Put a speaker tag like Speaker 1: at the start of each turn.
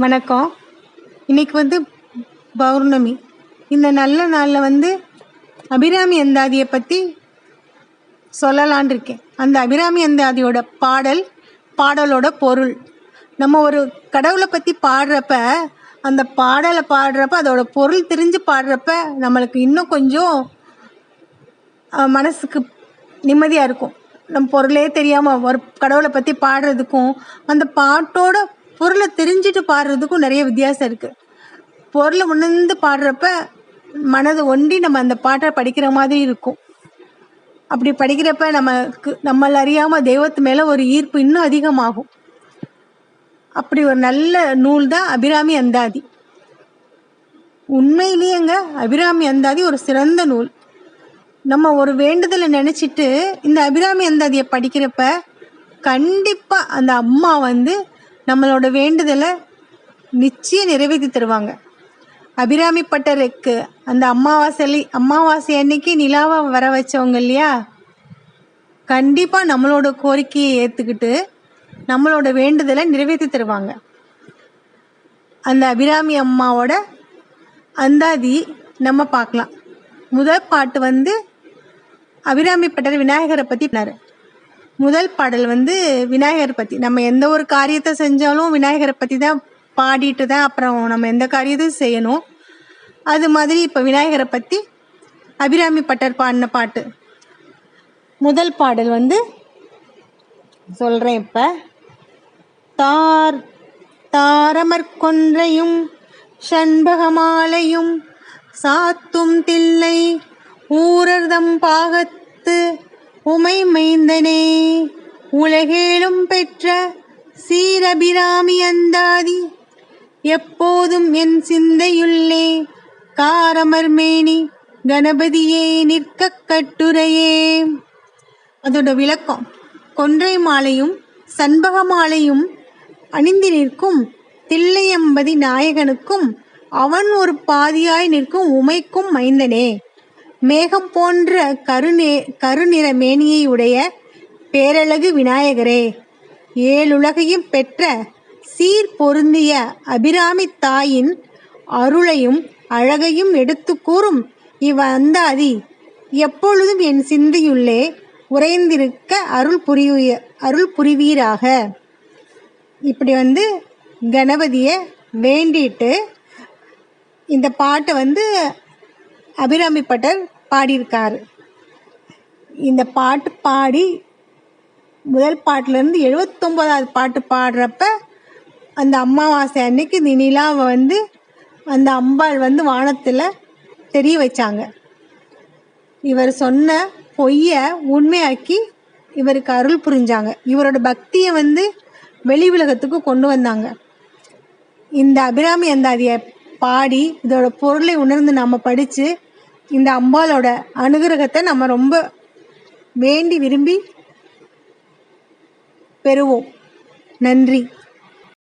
Speaker 1: வணக்கம். இன்னைக்கு பௌர்ணமி. இந்த நல்ல நாளில் அபிராமி அந்தாதியை பற்றி சொல்லலான் இருக்கேன். அந்த அபிராமி அந்தாதியோட பாடலோட பொருள். நம்ம ஒரு கடவுளை பற்றி பாடுறப்ப, அந்த பாடலை பாடுறப்ப அதோட பொருள் தெரிஞ்சு பாடுறப்ப நம்மளுக்கு இன்னும் கொஞ்சம் மனசுக்கு நிம்மதியாக இருக்கும். நம்ம பொருளே தெரியாமல் ஒரு கடவுளை பற்றி பாடுறதுக்கும் அந்த பாட்டோட பொருளை தெரிஞ்சுட்டு பாடுறதுக்கும் நிறைய வித்தியாசம் இருக்குது. பொருளை உணர்ந்து பாடுறப்ப மனது ஒண்டி நம்ம அந்த பாட்டை படிக்கிற மாதிரி இருக்கும். அப்படி படிக்கிறப்ப நம்மள அறியாமல் தெய்வத்து மேலே ஒரு ஈர்ப்பு இன்னும் அதிகமாகும். அப்படி ஒரு நல்ல நூல் தான் அபிராமி அந்தாதி. உண்மையிலேயேங்க அபிராமி அந்தாதி ஒரு சிறந்த நூல். நம்ம ஒரு வேண்டுதலை நினச்சிட்டு இந்த அபிராமி அந்தாதியை படிக்கிறப்ப கண்டிப்பாக அந்த அம்மா நம்மளோட வேண்டுதலை நிச்சயம் நிறைவேற்றி தருவாங்க. அபிராமி பட்டருக்கு அந்த அமாவாசை அன்னைக்கு நிலாவை வர வச்சவங்க இல்லையா, கண்டிப்பாக நம்மளோட கோரிக்கையை ஏற்றுக்கிட்டு நம்மளோட வேண்டுதலை நிறைவேற்றி தருவாங்க. அந்த அபிராமி அம்மாவோட அந்தாதி நம்ம பார்க்கலாம். முதல் பாட்டு அபிராமி பட்டர் விநாயகரை பற்றி பண்ணார். முதல் பாடல் விநாயகரை பற்றி. நம்ம எந்த ஒரு காரியத்தை செஞ்சாலும் விநாயகரை பற்றி தான் பாடிட்டு தான் அப்புறம் நம்ம எந்த காரியத்தையும் செய்யணும். அது மாதிரி இப்போ விநாயகரை பற்றி அபிராமி பட்டர் பாடின பாட்டு. முதல் பாடல் சொல்கிறேன். இப்போ தாரமர் கொன்றையும் சண்பகமாலையும் சாத்தும் தில்லை ஊரர்தம் பாகத்து உமை மைந்தனே, உலகேழும் பெற்ற சீரபிராமி அந்தாதி எப்போதும் என் சிந்தையுள்ளே காரமர் மேனி கணபதியே நிற்க கட்டுரையே. அதோட விளக்கம்: கொன்றை மாலையும் சண்பக மாலையும் அணிந்து நிற்கும் தில்லையம்பதி நாயகனுக்கும் அவன் ஒரு பாதியாய் நிற்கும் உமைக்கும் மைந்தனே, மேகம் போன்ற கருநிற மேனியை உடைய பேரழகு விநாயகரே, ஏழுலகையும் பெற்ற சீர் பொருந்திய அபிராமி தாயின் அருளையும் அழகையும் எடுத்து கூறும் அந்தாதி எப்பொழுதும் என் சிந்தையுள்ளே உறைந்திருக்க அருள் புரிவீராக. இப்படி கணபதியை வேண்டிட்டு இந்த பாட்டை அபிராமி பட்டர் பாடியிருக்காரு. இந்த பாட்டு பாடி முதல் பாட்டிலேருந்து 79வது பாட்டு பாடுறப்ப அந்த அமாவாசை அன்னைக்கு நிலாவை அந்த அம்பாள் வானத்தில் தெரிய வச்சாங்க. இவர் சொன்ன பொய்யை உண்மையாக்கி இவருக்கு அருள் புரிஞ்சாங்க. இவரோட பக்தியை வெளி உலகத்துக்கு கொண்டு வந்தாங்க. இந்த அபிராமி அந்தாதியை பாடி இதோட பொருளை உணர்ந்து நம்ம படித்து இந்த அம்பாளோட அனுகிரகத்தை நம்ம ரொம்ப வேண்டி விரும்பி பெறுவோம். நன்றி.